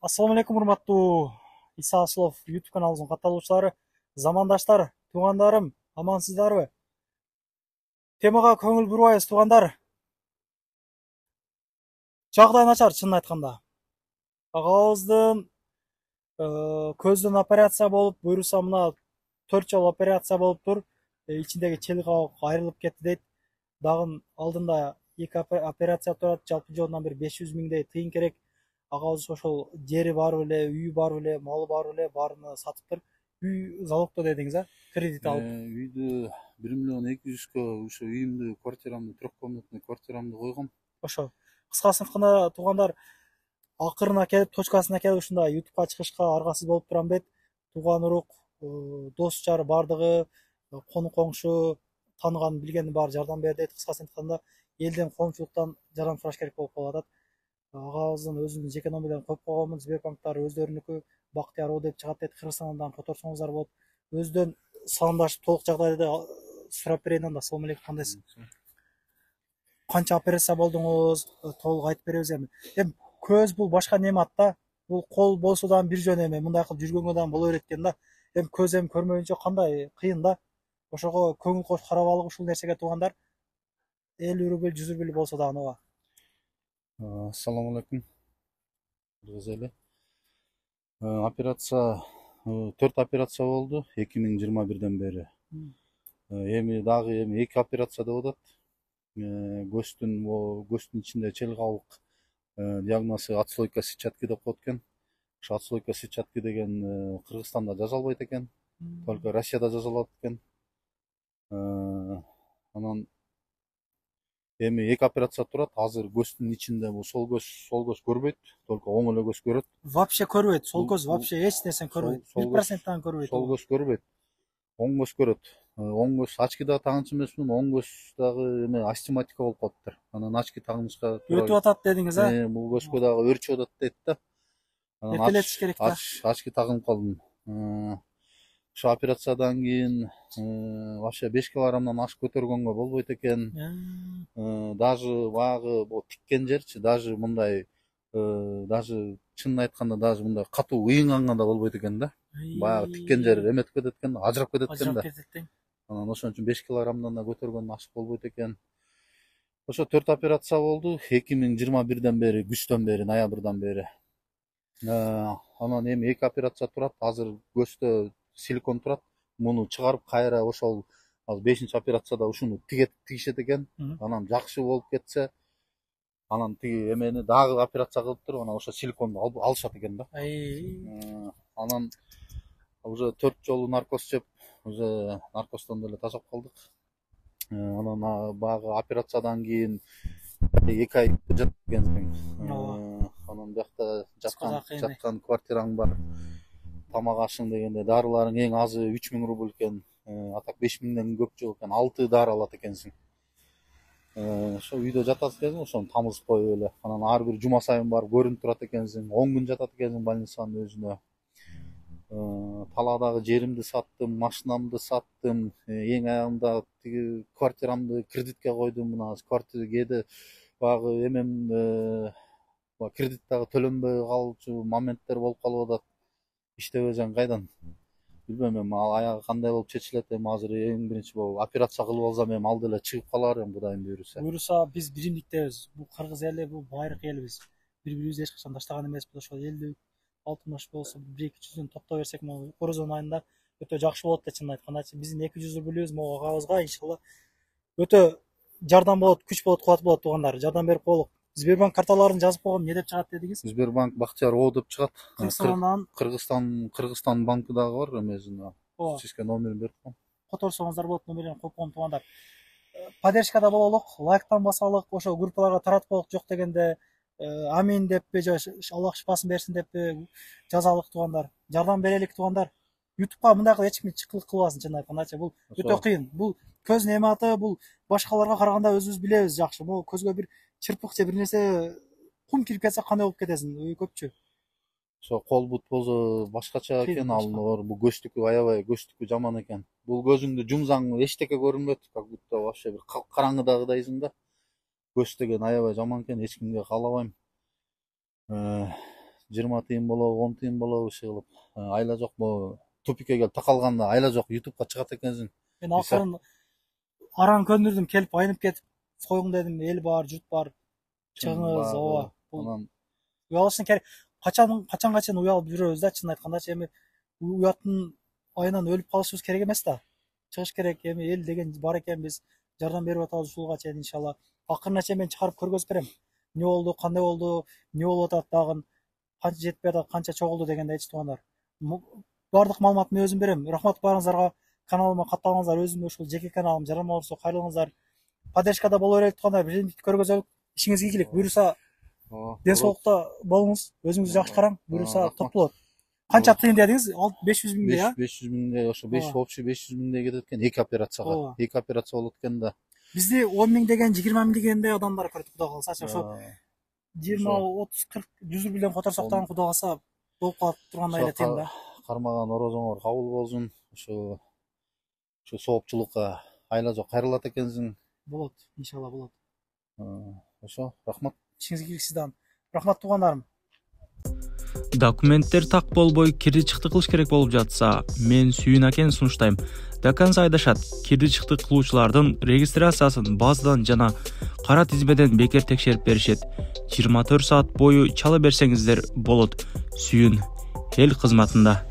Ассаламу алейкум, урматтуу Иса Асылов YouTube каналыбыздын катталуучулары, замандаштар, туугандарым, амансыздарбы? Темага көңүл бурбайбыз, туугандар. Жагдай начар, чынын айтканда. Агабыздын көздөн операция болуп, буюрса мына 4 жолу операция болуптур. Ичиндеги челик кабык айрылып кетти дейт. Дагы алдында 2 операция турат, жалпы жонунан бир 500 миңдей тыйын керек. Агабыз ошол жери бар беле, үйү бар беле, малы бар беле, баарына сатыптыр. Үй залогдо дедиңиз, а? Кредит алып. Үйдү 1 миллион 200 ошо үйүмдү, квартирамды, 3 комнатный квартирамды койгом. Ошо. Кыскасын айтканда, туугандар, акырына келип, точкасына келип ушундай ютубка чыгышка аргасыз болуп турам дейт. Тууган урук, дос жар бардыгы, кону коңшу, тааныган билгендин баары жардам бер дейт. Кыскасын айтканда, элден, коомчулуктан жардам сураш керек болуп калып атат. Агабыздын өзүнүн жеке номерлерин коюп койгонмун. Сбербанктар өздөрүнүкү Бактияр О деп чыгат дейт. Кыргызстандан которсоңуздар болот. Өзүдөн саламдашып, толук жагдайды сурап берейин анда. Ассаламу алейкум, кандайсыз? Канча операция болдуңуз? Толук айтып беребиз эми. Эми көз бул башка немат да. Бул кол болсо дагы бир жөн эми. Мындай кылып жүргөнгө дагы боло берет экен да. Эми көз эми көрмөйүнчө кандай кыйын да. Ошого көңүл коюп карап алык ушул нерсеге, туугандар. 50 рубль, 100 рубль болсо дагы ооба. Ассаламу алейкум. Кыргыз эли. Операция 4 операция болду 2021ден бери. Эми дагы 2 операция деп атат. Көздүн ичинде челик кабык диагнозу отслойка сетчатки деп коет экен. Ошо отслойка сетчатки деген Кыргызстанда жасалбайт экен. Только Россияда жасалат экен. Анан эми 2 операция турат. Азыр көздүн ичинде бул сол көз көрбөйт, только оң эле көз көрөт. Вообще көрбөйт. Сол көз вообще эч нерсени көрбөйт. 1% дагы көрбөйт. Сол көз көрбөйт. Оң көз көрөт. Оң көз очки да тагынчу эмесмин. Оң көз дагы эме астигматика болуп калыптыр. Анан очки тагынышка өтүп атат дедиңиз, а? Бул көзгө дагы өрчүп атат дейт да. Эртелетиш керек да. Очки тагынып калдым. Ошо операциядан кийин вообще 5 килограммдан ашып көтөргөнгө болбойт экен. Даже баягы тиккен жерчи, даже мындай даже чынын айтканда даже мындай катуу ыйынганга да болбойт экен да. Баягы тиккен жер эметип кетет экен, ажырап кетет экен да. Анан ошон үчүн 5 килограммдан да көтөргөндөн ашып болбойт экен. Ошо 4 операция болду 2021ден бери, күздөн бери, ноябрдан бери. Анан эми 2 операция турат. Азыр көздө силикон турат. Муну чыгарып кайра ошол 5-чи операцияда ушуну тигишет экен. Анан жакшы болуп кетсе, анан тиги эмени дагы операция кылыптыр. Анан ошо силиконду алышат экен да. Анан уже 4 жолу наркоз жеп, уже наркоздон деле тажап калдык. Анан баягы операциядан кийин 2 ай жатып экенсиң. Анан биякта жаткан квартираң бар. Тамак ашың дегенде дарыларың эң азы 3000 рубль экен. Атак 5000ден көп жок экен. 6 дары алат экенсиң. Ошо үйдө жатат экенсиң, ошону тамызып коюп эле. Анан ар бир жума сайын барып көрүнүп турат экенсиң. 10 күн жатат экенсиң больницанын өзүнө. Таладагы жеримди саттым, машинамды саттым. Эң аягында тиги квартирамды кредитке койдум. Мына квартира кээде баягы эмем кредит дагы төлөнбөй калчу моменттер болуп калып атат. Иштебесең кайдан? Билбейм эми ал аягы кандай болуп чечилет. Эми азыр эң биринчи болуп операция кылып алсам эми алды эле чыгып калар эми, Кудайым буйруса. Буйруса биз биримдиктебиз. Бул кыргыз эли, бул байыркы элбиз. Бири-бирибизди эч качан таштаган эмеспиз. Ошол элдик, алтымыш болсо 1-2 жүздөн топтой берсек, могу Корозон айында өтө жакшы болот да, чынын айткандачы. Биздин 200 рубльбиз могу агабызга иншалла өтө жардам болот, күч болот, кубат болот, туугандар. Жардам берип коелук. Сбербанк карталарын жазып койгом, не деп чыгат дедиңиз? Сбербанк Бактияр О деп чыгат. Кыргызстан банкы дагы бар эмесин. Сизге номерин берип коем. Которсоңуздар болот, номерин коюп коем, туугандар. Поддержкада бололук, лайктан басалык, ошо группаларга таратып коелук. Жок дегенде амин деппи же Аллах шифасын берсин деппи жазалык, туугандар. Жардам берелик, туугандар. YouTube'га мындай кылып эч ким чыккылык кылбасын, чынын айткандачы. Бул өтө кыйын. Бул көз нематы, бул башкаларга караганда өзүбүз билебиз жакшы. Бул көзгө бир чырпык же бир нерсе кум кирип кетсе кандай болуп кетесиң, көпчү. Ошо кол бут болсо башкача экен, ал бул көздүкү аябай көздүкү жаман экен. Бул көзүңдү жумсаң эчтеке көрүнбөйт, как будто вообще бир караңгыдагыдайсың да. Көз деген аябай жаман экен, эч кимге каалабайм. 20 тыйын болобу 10 тыйын болобу иши кылып айла жок могу тупикке келип такалганда айла жок ютубка чыгат экенсиң. Мен акырын араны көндүрдүм, келип айнып кетип койгун дедим. Эл бар, журт бар. Чыгыңыз, ооба. Анан Уялышың керек. Качанга чейин уялып жүрөбүз да, чын айтканда. Эми уяттын айынан өлүп калышыбыз керек эмес да. Чыгыш керек. Эми эл деген бар экен, биз жардам берип атабыз ушулга чейин иншалла. Акырына чейин мен чыгарып көргөзүп берем. Не болду, кандай болду, не болуп атат дагы, канча жетпей атат, канча чогулду дегендейчи туугандар. Бардык маалыматты мен өзүм берем. Рахмат баарыңыздарга. Каналыма катталыңыздар. Өзүмдүн ушул жеке каналым, жаранма болсо кайрылыңыздар. Поддержкада боло берели туугандар. Биздики көргөзөлүк. Ишиңизге ийгилик. Буюрса ден соолукта болуңуз. Өзүңүздү жакшы караң. Буюрса топ болот. Канча тыйын дедиңиз? 500 миңдей, а? 500 миңдей, ошо 5 миңдей кетет экен 2 операцияга. 2 операция болот экен да. Бизде 10 миң деген, 20 миң дегендей адамдар көрөт, Кудай кааласа. Ошо 20, 30, 40 100 билен которсок дагы Кудай кааласа болуп калат тургандай элетем да. Кармаган орозоңор кабыл болсун. Ошо соопчулукка айла жок кайрылат экенсиң. Болот, иншалла болот. Ошо, рахмат. Ишиңизге ийгилик сиздан. Рахмат туугандарым. Документтер так болбой кирди чыкты кылыш керек болуп жатса, мен Сүйүн акени сунуштайм. До конца айдашат. Кирди чыкты кылуучулардын регистрациясын базадан жана кара тизмеден бекер текшерип беришет. 24 саат бою чала берсеңиздер болот. Сүйүн эл кызматында.